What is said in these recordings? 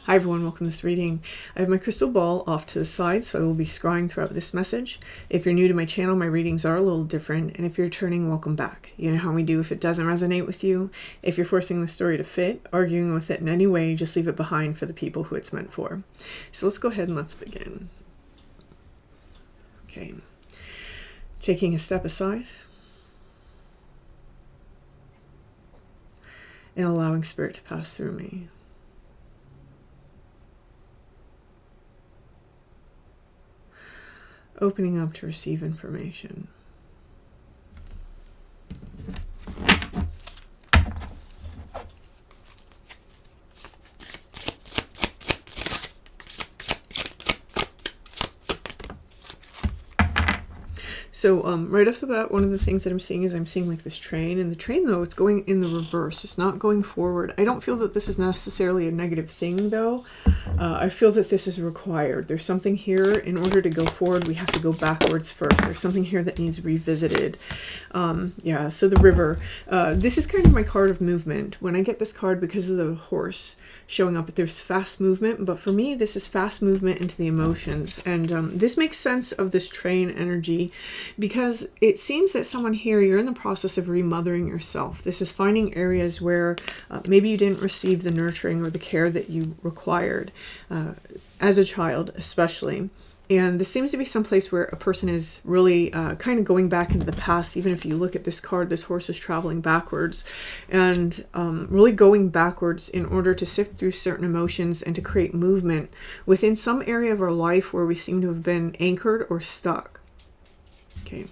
Hi everyone, welcome to this reading. I have my crystal ball off to the side, so I will be scrying throughout this message. If you're new to my channel, my readings are a little different, and if you're returning, welcome back. You know how we do if it doesn't resonate with you. If you're forcing the story to fit, arguing with it in any way, just leave it behind for the people who it's meant for. So let's go ahead and let's begin. Okay. Taking a step aside and allowing Spirit to pass through me. Opening up to receive information. So right off the bat, one of the things that I'm seeing is I'm seeing like this train, and the train though, it's going in the reverse. It's not going forward. I don't feel that this is necessarily a negative thing though. I feel that this is required. There's something here, in order to go forward, we have to go backwards first. There's something here that needs revisited. Yeah, so the river. This is kind of my card of movement. When I get this card, because of the horse showing up, there's fast movement, but for me, this is fast movement into the emotions. And this makes sense of this train energy, because it seems that someone here, you're in the process of remothering yourself. This is finding areas where maybe you didn't receive the nurturing or the care that you required as a child, especially. And this seems to be someplace where a person is really kind of going back into the past. Even if you look at this card, this horse is traveling backwards, and really going backwards in order to sift through certain emotions and to create movement within some area of our life where we seem to have been anchored or stuck. Okay.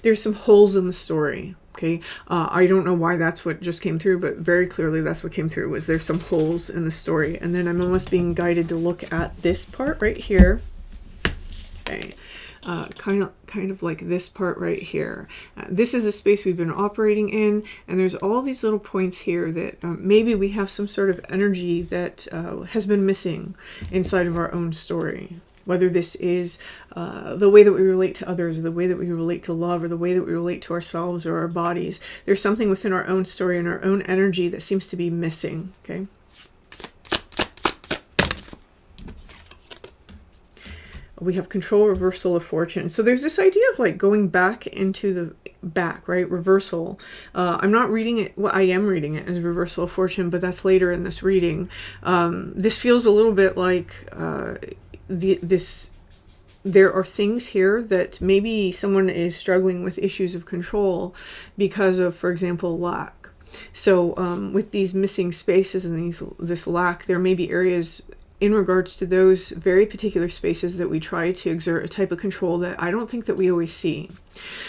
There's some holes in the story. Okay, I don't know why that's what just came through, but very clearly that's what came through, was there's some holes in the story. And then I'm almost being guided to look at this part right here. Okay, kind of like this part right here. This is the space we've been operating in, and there's all these little points here that maybe we have some sort of energy that has been missing inside of our own story. Whether this is the way that we relate to others, or the way that we relate to love, or the way that we relate to ourselves or our bodies. There's something within our own story and our own energy that seems to be missing, okay? We have control, reversal of fortune. So there's this idea of like going back into the back, right? Reversal. I'm not reading it, well, I am reading it as reversal of fortune, but that's later in this reading. This feels a little bit like there are things here that maybe someone is struggling with issues of control because of, for example, lack. So with these missing spaces and this lack, there may be areas in regards to those very particular spaces that we try to exert a type of control that I don't think that we always see.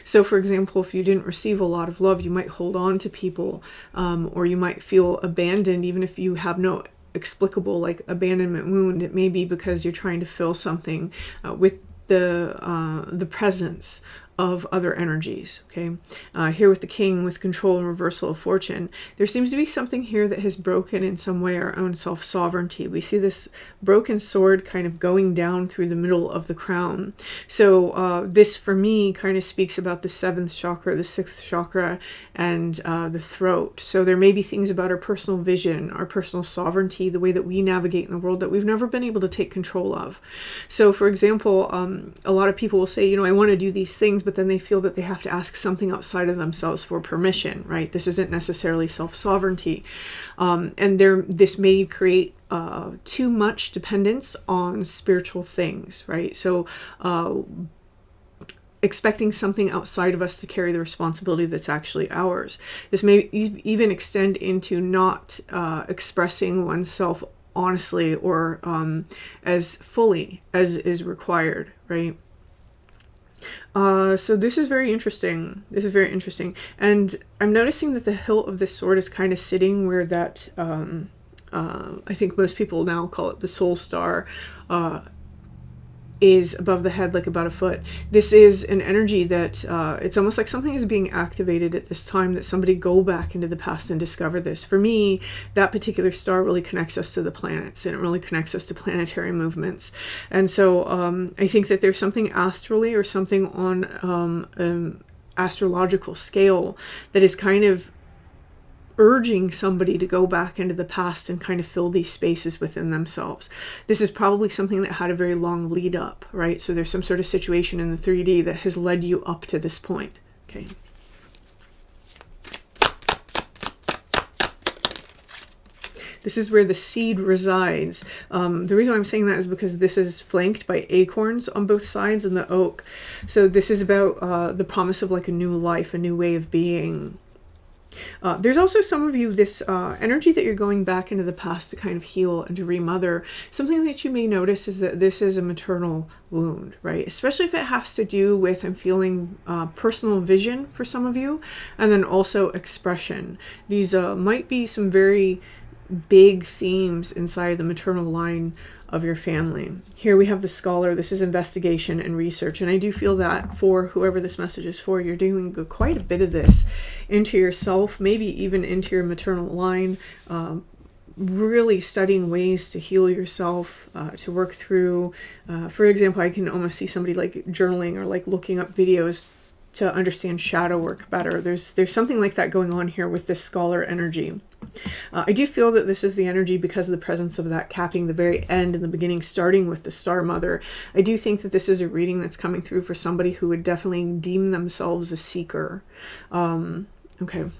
So for example, if you didn't receive a lot of love, you might hold on to people, or you might feel abandoned even if you have no explicable like abandonment wound. It may be because you're trying to fill something with the presence of other energies. Okay, here with the king, with control and reversal of fortune, there seems to be something here that has broken in some way our own self-sovereignty. We see this broken sword kind of going down through the middle of the crown. So this for me kind of speaks about the 7th chakra, the 6th chakra, and the throat. So there may be things about our personal vision, our personal sovereignty, the way that we navigate in the world that we've never been able to take control of. So for example, a lot of people will say, you know, I want to do these things, but then they feel that they have to ask something outside of themselves for permission, right? This isn't necessarily self-sovereignty. And this may create too much dependence on spiritual things, right? So expecting something outside of us to carry the responsibility that's actually ours. This may even extend into not expressing oneself honestly or as fully as is required, right? So this is very interesting. This is very interesting. And I'm noticing that the hilt of this sword is kind of sitting where that, I think most people now call it the soul star, is above the head, like about a foot. This is an energy that it's almost like something is being activated at this time, that somebody go back into the past and discover this. For me, that particular star really connects us to the planets, and it really connects us to planetary movements. And so I think that there's something astrally or something on an astrological scale that is kind of urging somebody to go back into the past and kind of fill these spaces within themselves. This is probably something that had a very long lead up, right? So there's some sort of situation in the 3D that has led you up to this point. Okay. This is where the seed resides. The reason why I'm saying that is because this is flanked by acorns on both sides in the oak. So this is about the promise of like a new life, a new way of being. There's also some of you, this energy that you're going back into the past to kind of heal and to remother. Something that you may notice is that this is a maternal wound, right? Especially if it has to do with, I'm feeling personal vision for some of you, and then also expression. These might be some very big themes inside the maternal line of your family. Here we have the scholar. This is investigation and research, and I do feel that for whoever this message is for, you're doing quite a bit of this into yourself, maybe even into your maternal line, really studying ways to heal yourself, to work through, for example, I can almost see somebody like journaling or like looking up videos to understand shadow work better. There's something like that going on here with this scholar energy. I do feel that this is the energy because of the presence of that capping the very end and the beginning, starting with the Star Mother. I do think that this is a reading that's coming through for somebody who would definitely deem themselves a seeker. Okay.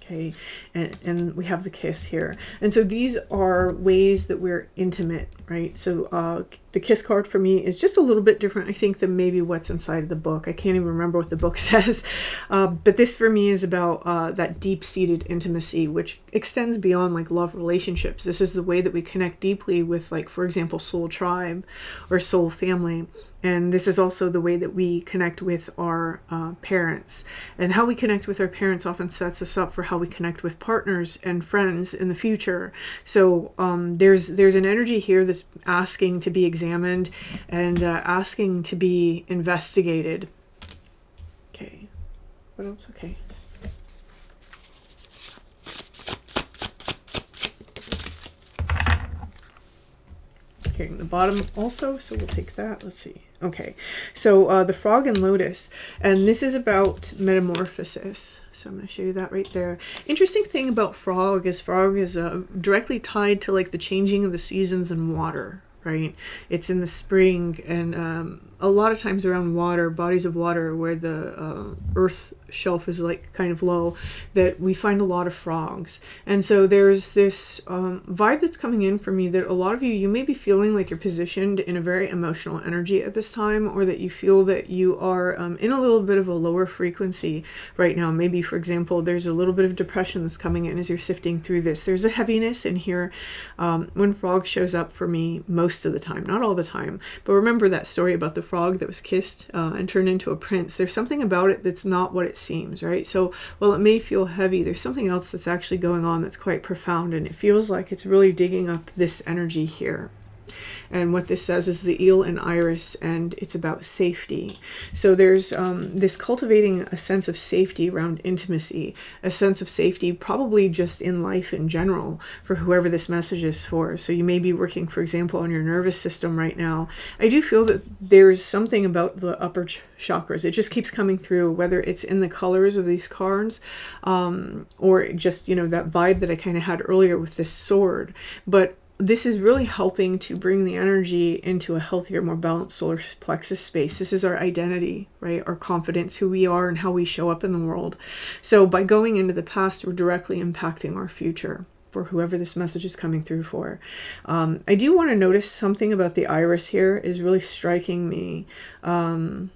Okay, and we have the kiss here. And so these are ways that we're intimate, right? So the kiss card for me is just a little bit different, I think, than maybe what's inside of the book. I can't even remember what the book says. But this for me is about that deep-seated intimacy, which extends beyond like love relationships. This is the way that we connect deeply with, like, for example, soul tribe or soul family. And this is also the way that we connect with our parents. And how we connect with our parents often sets us up for how we connect with partners and friends in the future. So there's an energy here that's asking to be examined and asking to be investigated. Okay. What else? Okay. Here in the bottom also, so we'll take that. Let's see. Okay, so the frog and lotus, and this is about metamorphosis. So I'm going to show you that right there. Interesting thing about frog is directly tied to like the changing of the seasons and water, right? It's in the spring, and a lot of times around water, bodies of water where the earth shelf is like kind of low, that we find a lot of frogs. And so there's this vibe that's coming in for me that a lot of you may be feeling like you're positioned in a very emotional energy at this time, or that you feel that you are in a little bit of a lower frequency right now. Maybe, for example, there's a little bit of depression that's coming in as you're sifting through this. There's a heaviness in here when frog shows up for me most of the time, not all the time. But remember that story about the frog that was kissed and turned into a prince. There's something about it that's not what it seems, right? So while it may feel heavy, there's something else that's actually going on that's quite profound, and it feels like it's really digging up this energy here. And what this says is the eel and iris, and it's about safety. So there's this cultivating a sense of safety around intimacy, a sense of safety probably just in life in general for whoever this message is for. So you may be working, for example, on your nervous system right now. I do feel that there's something about the upper chakras. It just keeps coming through, whether it's in the colors of these cards or just, you know, that vibe that I kind of had earlier with this sword. But this is really helping to bring the energy into a healthier, more balanced solar plexus space. This is our identity, right? Our confidence, who we are and how we show up in the world. So by going into the past, we're directly impacting our future for whoever this message is coming through for. I do want to notice something about the iris here is really striking me. I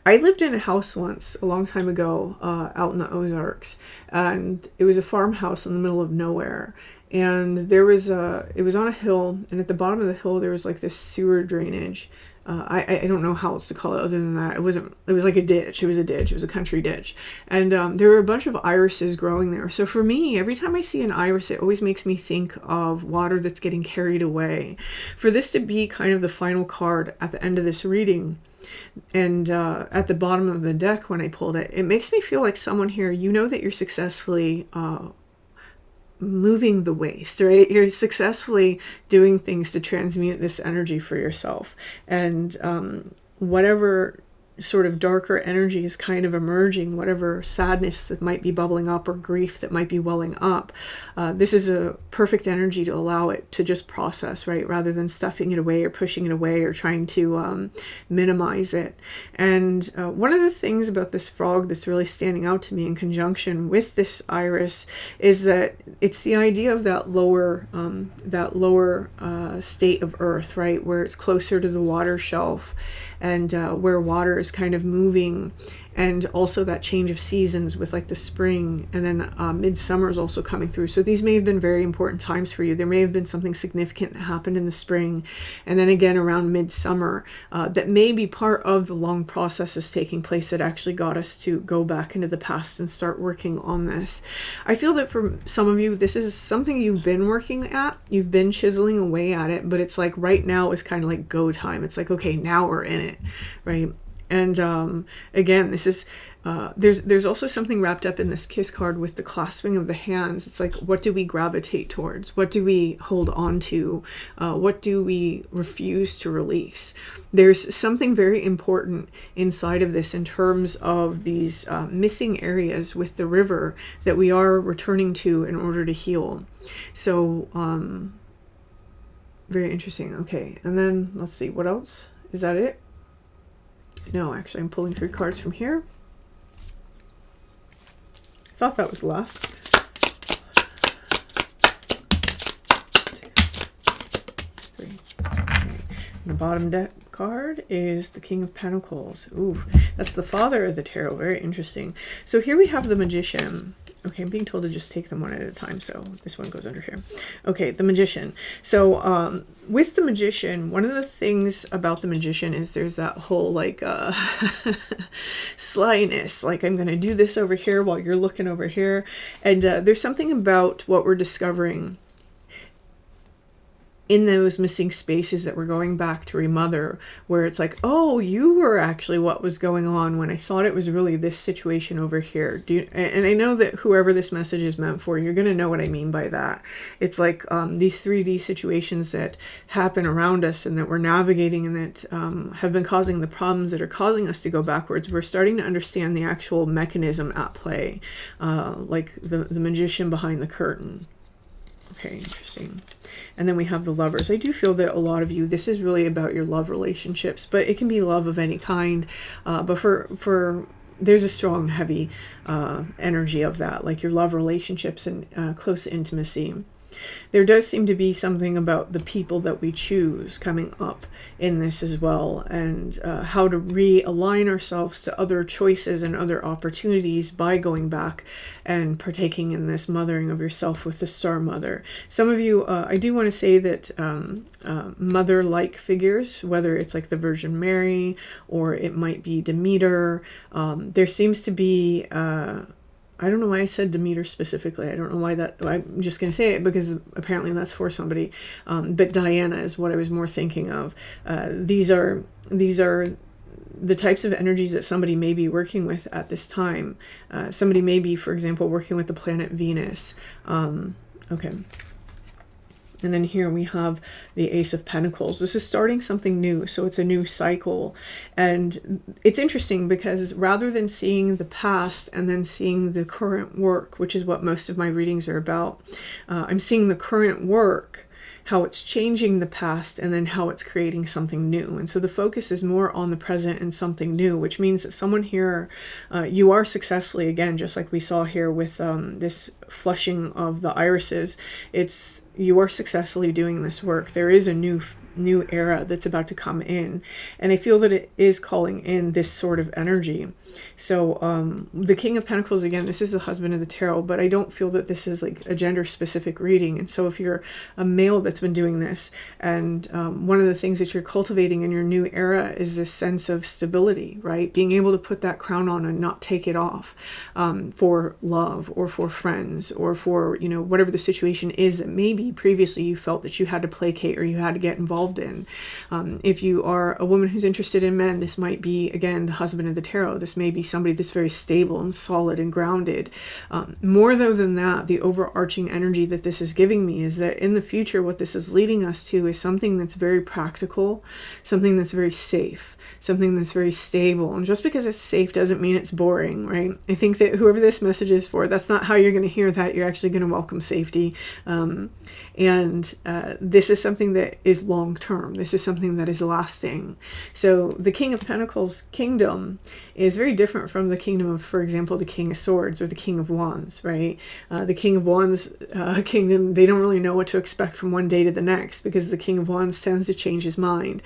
lived in a house once a long time ago out in the Ozarks, and it was a farmhouse in the middle of nowhere. And there was it was on a hill, and at the bottom of the hill there was like this sewer drainage. I don't know how else to call it other than that. It was like a ditch. It was a ditch. It was a country ditch. And there were a bunch of irises growing there. So for me, every time I see an iris, it always makes me think of water that's getting carried away. For this to be kind of the final card at the end of this reading, and at the bottom of the deck when I pulled it, it makes me feel like someone here, you know that you're successfully moving the waste, right? You're successfully doing things to transmute this energy for yourself. And whatever sort of darker energy is kind of emerging, whatever sadness that might be bubbling up or grief that might be welling up, this is a perfect energy to allow it to just process, right? Rather than stuffing it away or pushing it away or trying to minimize it. And one of the things about this frog that's really standing out to me in conjunction with this iris is that it's the idea of that lower state of earth, right? Where it's closer to the water shelf, and where water is kind of moving, and also that change of seasons with like the spring, and then midsummer is also coming through. So these may have been very important times for you. There may have been something significant that happened in the spring, and then again around midsummer that may be part of the long processes taking place that actually got us to go back into the past and start working on this. I feel that for some of you, this is something you've been working at, you've been chiseling away at it, but it's like right now is kind of like go time. It's like, okay, now we're in it, right? And again, this is there's also something wrapped up in this kiss card with the clasping of the hands. It's like, what do we gravitate towards? What do we hold on to? What do we refuse to release? There's something very important inside of this in terms of these missing areas with the river that we are returning to in order to heal. So very interesting. Okay, and then let's see, what else? Is that it? No, actually, I'm pulling 3 cards from here. I thought that was the last. 3. The bottom deck card is the King of Pentacles. Ooh, that's the father of the tarot. Very interesting. So here we have the Magician. Okay, I'm being told to just take them one at a time, so this one goes under here. Okay, the Magician. So with the Magician, one of the things about the Magician is there's that whole like slyness, like I'm going to do this over here while you're looking over here. And there's something about what we're discovering in those missing spaces that we're going back to remother, where it's like, oh, you were actually what was going on when I thought it was really this situation over here. And I know that whoever this message is meant for, you're going to know what I mean by that. It's like these 3D situations that happen around us and that we're navigating and that have been causing the problems that are causing us to go backwards. We're starting to understand the actual mechanism at play, like the Magician behind the curtain. Okay, interesting. And then we have the Lovers. I do feel that a lot of you, this is really about your love relationships, but it can be love of any kind. But for there's a strong, heavy energy of that, like your love relationships and close intimacy. There does seem to be something about the people that we choose coming up in this as well, and how to realign ourselves to other choices and other opportunities by going back and partaking in this mothering of yourself with the Star Mother. Some of you, I do want to say that mother-like figures, whether it's like the Virgin Mary or it might be Demeter, there seems to be I don't know why I said Demeter specifically. I don't know why that, I'm just going to say it because apparently that's for somebody. But Diana is what I was more thinking of. These are the types of energies that somebody may be working with at this time. Somebody may be, for example, working with the planet Venus. Okay. And then here we have the Ace of Pentacles. This is starting something new, so it's a new cycle. And it's interesting because rather than seeing the past and then seeing the current work, which is what most of my readings are about, I'm seeing the current work, how it's changing the past, and then how it's creating something new. And so the focus is more on the present and something new, which means that someone here, you are successfully, again, just like we saw here with this flushing of the irises, you are successfully doing this work. There is a new era that's about to come in, and I feel that it is calling in this sort of energy. So the King of Pentacles, again, this is the husband of the tarot, but I don't feel that this is like a gender specific reading. And so if you're a male that's been doing this, and one of the things that you're cultivating in your new era is this sense of stability, right? Being able to put that crown on and not take it off for love or for friends or for, whatever the situation is that maybe previously you felt that you had to placate or you had to get involved involved in. If you are a woman who's interested in men, this might be, again, the husband of the tarot. This may be somebody that's very stable and solid and grounded. More though than that, the overarching energy that this is giving me is that in the future, what this is leading us to is something that's very practical, something that's very safe, something that's very stable. And just because it's safe doesn't mean it's boring, right? I think that whoever this message is for, that's not how you're going to hear that. You're actually going to welcome safety. This is something that is long-term. This is something that is lasting. So the King of Pentacles kingdom is very different from the kingdom of, for example, the King of Swords or the King of Wands, right? The King of Wands kingdom, they don't really know what to expect from one day to the next, because the King of Wands tends to change his mind.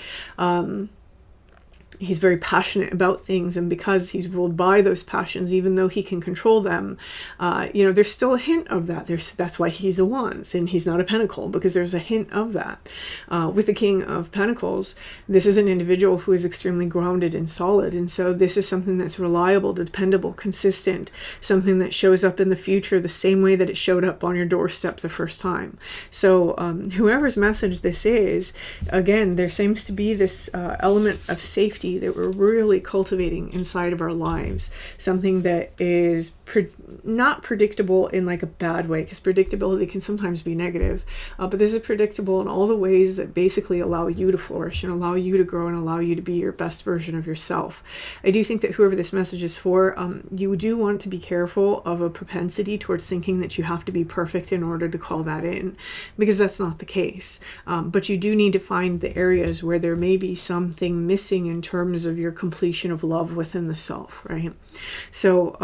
He's very passionate about things, and because he's ruled by those passions, even though he can control them, there's still a hint of that. That's why he's a Wands and he's not a Pentacle, because there's a hint of that. With the King of Pentacles, this is an individual who is extremely grounded and solid, and so this is something that's reliable, dependable, consistent, something that shows up in the future the same way that it showed up on your doorstep the first time. So whoever's message this is, again, there seems to be this element of safety that we're really cultivating inside of our lives, something that is not predictable in like a bad way, because predictability can sometimes be negative, but this is predictable in all the ways that basically allow you to flourish and allow you to grow and allow you to be your best version of yourself. I do think that whoever this message is for, you do want to be careful of a propensity towards thinking that you have to be perfect in order to call that in, because that's not the case. But you do need to find the areas where there may be something missing in terms of your completion of love within the self, right? So,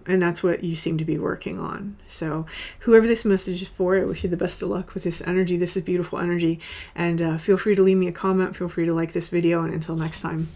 and that's what you seem to be working on. So whoever this message is for, I wish you the best of luck with this energy. This is beautiful energy. And feel free to leave me a comment. Feel free to like this video. And until next time.